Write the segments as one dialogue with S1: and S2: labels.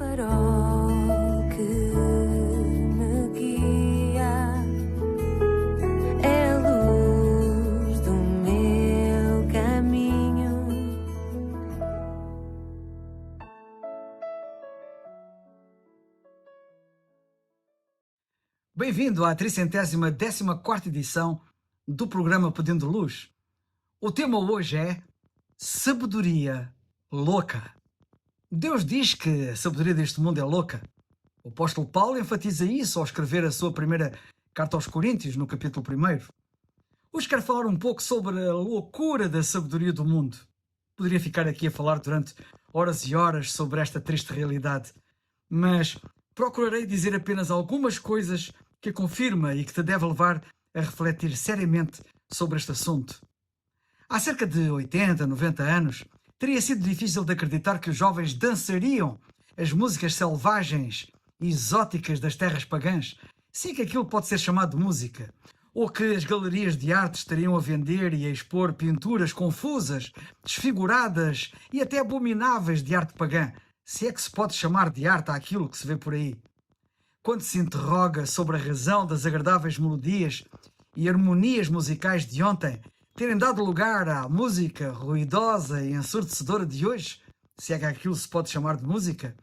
S1: farol que me guia, é a luz do meu caminho.
S2: Bem-vindo à 314ª edição do programa Pedindo Luz. O tema hoje é sabedoria louca. Deus diz que a sabedoria deste mundo é louca. O apóstolo Paulo enfatiza isso ao escrever a sua primeira carta aos Coríntios, no capítulo 1. Hoje quero falar um pouco sobre a loucura da sabedoria do mundo. Poderia ficar aqui a falar durante horas e horas sobre esta triste realidade, mas procurarei dizer apenas algumas coisas que a confirma e que te deve levar a refletir seriamente sobre este assunto. Há cerca de 80, 90 anos, teria sido difícil de acreditar que os jovens dançariam as músicas selvagens e exóticas das terras pagãs, se é que aquilo pode ser chamado de música, ou que as galerias de arte estariam a vender e a expor pinturas confusas, desfiguradas e até abomináveis de arte pagã, se é que se pode chamar de arte àquilo que se vê por aí. Quando se interroga sobre a razão das agradáveis melodias e harmonias musicais de ontem terem dado lugar à música ruidosa e ensurdecedora de hoje, se é que aquilo se pode chamar de música,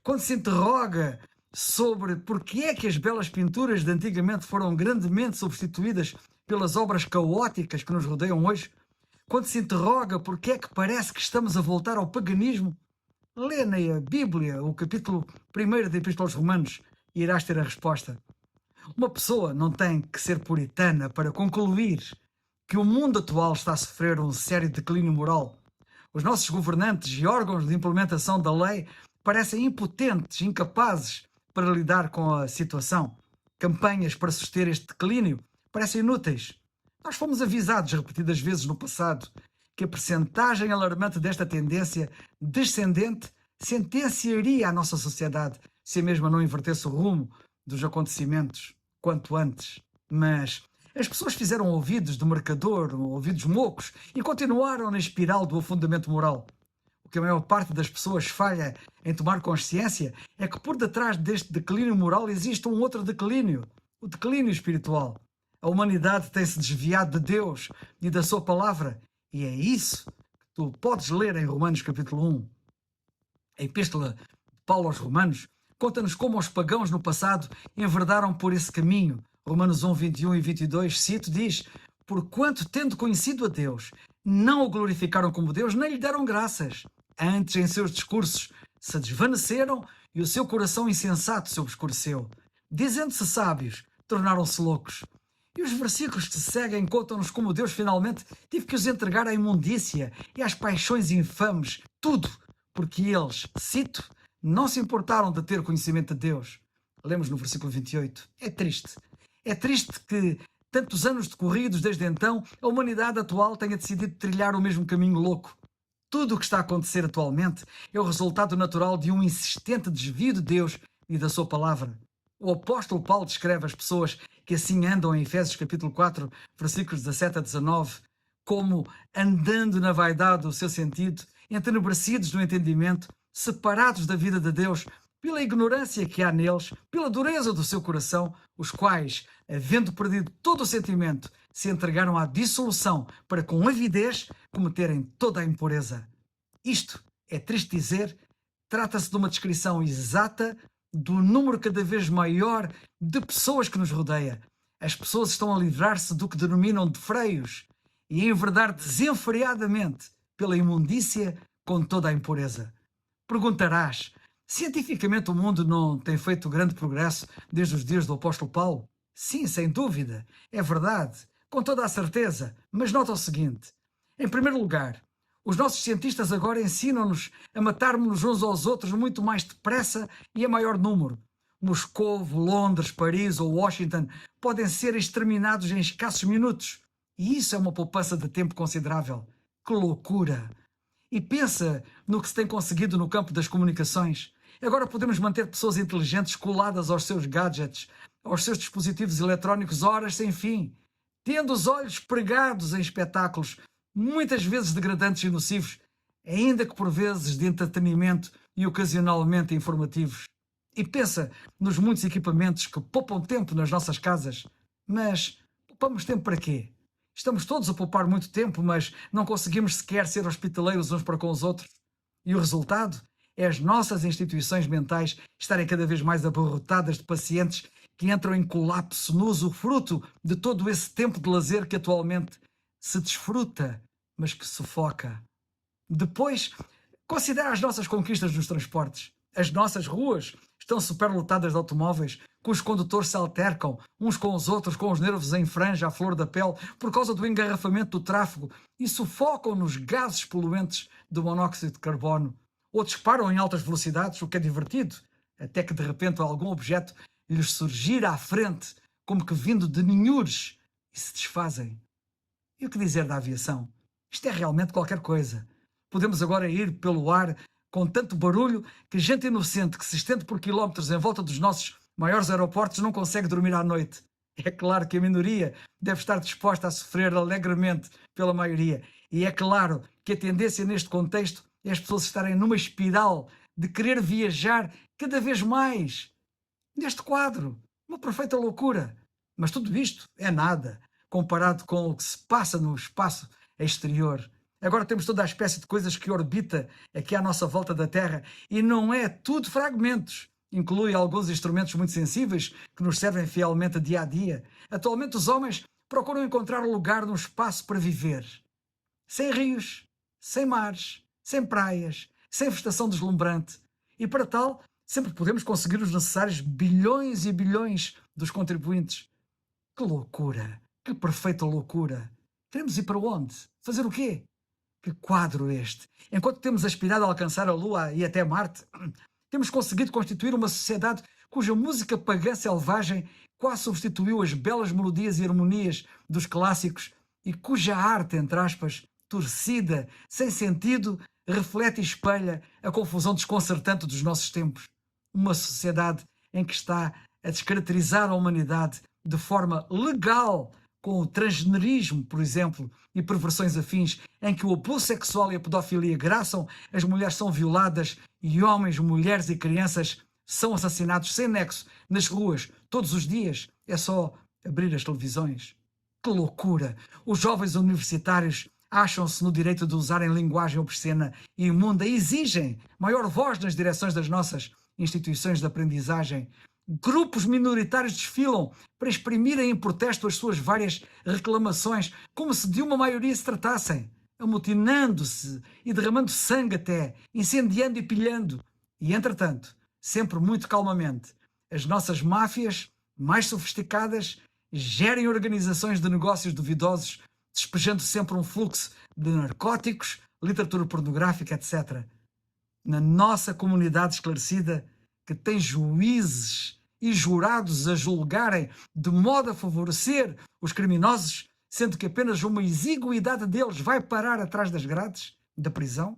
S2: quando se interroga sobre porque é que as belas pinturas de antigamente foram grandemente substituídas pelas obras caóticas que nos rodeiam hoje, quando se interroga porque é que parece que estamos a voltar ao paganismo, lê na Bíblia o capítulo 1 da Epístola aos Romanos e irás ter a resposta. Uma pessoa não tem que ser puritana para concluir que o mundo atual está a sofrer um sério declínio moral. Os nossos governantes e órgãos de implementação da lei parecem impotentes, incapazes para lidar com a situação. Campanhas para suster este declínio parecem inúteis. Nós fomos avisados repetidas vezes no passado que a percentagem alarmante desta tendência descendente sentenciaria a nossa sociedade se a mesma não invertesse o rumo dos acontecimentos quanto antes. Mas as pessoas fizeram ouvidos de mercador, ouvidos mocos, e continuaram na espiral do afundamento moral. O que a maior parte das pessoas falha em tomar consciência é que por detrás deste declínio moral existe um outro declínio, o declínio espiritual. A humanidade tem-se desviado de Deus e da sua palavra, e é isso que tu podes ler em Romanos capítulo 1. A epístola de Paulo aos Romanos conta-nos como os pagãos no passado enverdaram por esse caminho. Romanos 1, 21 e 22, cito, diz: porquanto, tendo conhecido a Deus, não o glorificaram como Deus, nem lhe deram graças. Antes, em seus discursos, se desvaneceram e o seu coração insensato se obscureceu. Dizendo-se sábios, tornaram-se loucos. E os versículos que se seguem contam-nos como Deus finalmente teve que os entregar à imundícia e às paixões infames, tudo porque eles, cito, não se importaram de ter conhecimento de Deus. Lemos no versículo 28. É triste. É triste que, tantos anos decorridos desde então, a humanidade atual tenha decidido trilhar o mesmo caminho louco. Tudo o que está a acontecer atualmente é o resultado natural de um insistente desvio de Deus e da sua palavra. O apóstolo Paulo descreve as pessoas que assim andam em Efésios capítulo 4, versículos 17 a 19, como andando na vaidade do seu sentido, entenebrecidos no entendimento, separados da vida de Deus, pela ignorância que há neles, pela dureza do seu coração, os quais, havendo perdido todo o sentimento, se entregaram à dissolução para com avidez cometerem toda a impureza. Isto, é triste dizer, trata-se de uma descrição exata do número cada vez maior de pessoas que nos rodeia. As pessoas estão a livrar-se do que denominam de freios e a enverdar desenfreadamente pela imundícia com toda a impureza. Perguntarás: cientificamente o mundo não tem feito grande progresso desde os dias do apóstolo Paulo? Sim, sem dúvida, é verdade, com toda a certeza, mas nota o seguinte: em primeiro lugar, os nossos cientistas agora ensinam-nos a matarmos-nos uns aos outros muito mais depressa e a maior número. Moscovo, Londres, Paris ou Washington podem ser exterminados em escassos minutos, e isso é uma poupança de tempo considerável. Que loucura! E pensa no que se tem conseguido no campo das comunicações. Agora podemos manter pessoas inteligentes coladas aos seus gadgets, aos seus dispositivos eletrónicos horas sem fim, tendo os olhos pregados em espetáculos, muitas vezes degradantes e nocivos, ainda que por vezes de entretenimento e ocasionalmente informativos. E pensa nos muitos equipamentos que poupam tempo nas nossas casas. Mas poupamos tempo para quê? Estamos todos a poupar muito tempo, mas não conseguimos sequer ser hospitaleiros uns para com os outros. E o resultado é as nossas instituições mentais estarem cada vez mais abarrotadas de pacientes que entram em colapso no usufruto de todo esse tempo de lazer que atualmente se desfruta, mas que sufoca. Depois, considera as nossas conquistas nos transportes. As nossas ruas estão superlotadas de automóveis, cujos condutores se altercam uns com os outros, com os nervos em franja à flor da pele, por causa do engarrafamento do tráfego, e sufocam nos gases poluentes do monóxido de carbono. Ou disparam em altas velocidades, o que é divertido, até que de repente algum objeto lhes surgir à frente, como que vindo de ninhures, e se desfazem. E o que dizer da aviação? Isto é realmente qualquer coisa. Podemos agora ir pelo ar com tanto barulho que gente inocente que se estende por quilómetros em volta dos nossos maiores aeroportos não consegue dormir à noite. É claro que a minoria deve estar disposta a sofrer alegremente pela maioria. E é claro que a tendência neste contexto é as pessoas estarem numa espiral de querer viajar cada vez mais. Neste quadro, uma perfeita loucura. Mas tudo isto é nada comparado com o que se passa no espaço exterior. Agora temos toda a espécie de coisas que orbita aqui à nossa volta da Terra e não é tudo fragmentos. Inclui alguns instrumentos muito sensíveis que nos servem fielmente dia a dia. Atualmente os homens procuram encontrar um lugar no espaço para viver. Sem rios, sem mares, sem praias, sem vegetação deslumbrante. E para tal, sempre podemos conseguir os necessários bilhões e bilhões dos contribuintes. Que loucura! Que perfeita loucura! Queremos ir para onde? Fazer o quê? Que quadro este! Enquanto temos aspirado a alcançar a Lua e até Marte, temos conseguido constituir uma sociedade cuja música pagã selvagem quase substituiu as belas melodias e harmonias dos clássicos e cuja arte, entre aspas, torcida, sem sentido, reflete e espelha a confusão desconcertante dos nossos tempos. Uma sociedade em que está a descaracterizar a humanidade de forma legal, com o transgenerismo, por exemplo, e perversões afins, em que o abuso sexual e a pedofilia graçam, as mulheres são violadas e homens, mulheres e crianças são assassinados sem nexo nas ruas todos os dias. É só abrir as televisões. Que loucura! Os jovens universitários acham-se no direito de usarem linguagem obscena e imunda e exigem maior voz nas direções das nossas instituições de aprendizagem. Grupos minoritários desfilam para exprimirem em protesto as suas várias reclamações, como se de uma maioria se tratassem, amotinando-se e derramando sangue até, incendiando e pilhando. E, entretanto, sempre muito calmamente, as nossas máfias mais sofisticadas gerem organizações de negócios duvidosos, despejando sempre um fluxo de narcóticos, literatura pornográfica, etc. Na nossa comunidade esclarecida, que tem juízes e jurados a julgarem de modo a favorecer os criminosos, sendo que apenas uma exiguidade deles vai parar atrás das grades da prisão,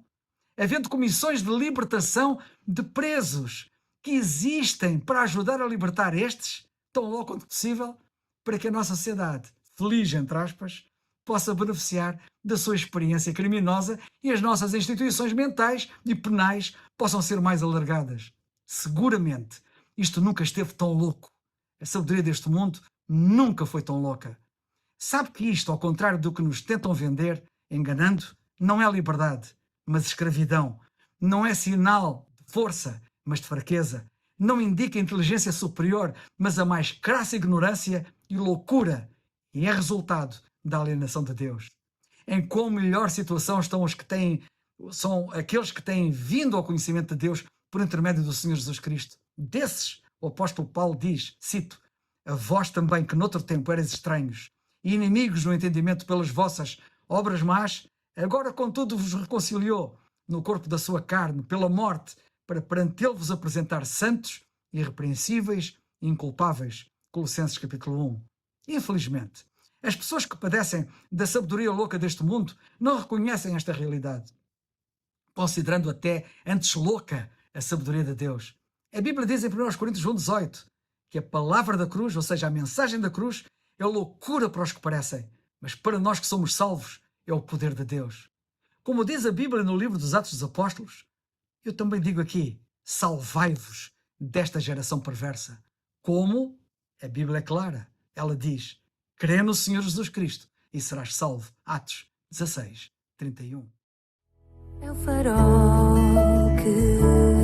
S2: havendo comissões de libertação de presos que existem para ajudar a libertar estes, tão logo quanto possível, para que a nossa sociedade, feliz entre aspas, possa beneficiar da sua experiência criminosa e as nossas instituições mentais e penais possam ser mais alargadas. Seguramente, isto nunca esteve tão louco. A sabedoria deste mundo nunca foi tão louca. Sabe que isto, ao contrário do que nos tentam vender, enganando, não é liberdade, mas escravidão. Não é sinal de força, mas de fraqueza. Não indica inteligência superior, mas a mais crassa ignorância e loucura. E é resultado da alienação de Deus. Em quão melhor situação estão os que são aqueles que têm vindo ao conhecimento de Deus por intermédio do Senhor Jesus Cristo. Desses, o apóstolo Paulo diz, cito, a vós também que noutro tempo erais estranhos e inimigos no entendimento pelas vossas obras más, agora contudo vos reconciliou no corpo da sua carne, pela morte, para perante ele vos apresentar santos, irrepreensíveis e inculpáveis. Colossenses capítulo 1. Infelizmente, as pessoas que padecem da sabedoria louca deste mundo não reconhecem esta realidade, considerando até antes louca a sabedoria de Deus. A Bíblia diz em 1 Coríntios 1,18 que a palavra da cruz, ou seja, a mensagem da cruz, é loucura para os que parecem, mas para nós que somos salvos é o poder de Deus. Como diz a Bíblia no livro dos Atos dos Apóstolos, Eu também digo aqui, salvai-vos desta geração perversa. Como? A Bíblia é clara. Ela diz, crê no Senhor Jesus Cristo e serás salvo. Atos 16, 31.
S1: É o farol que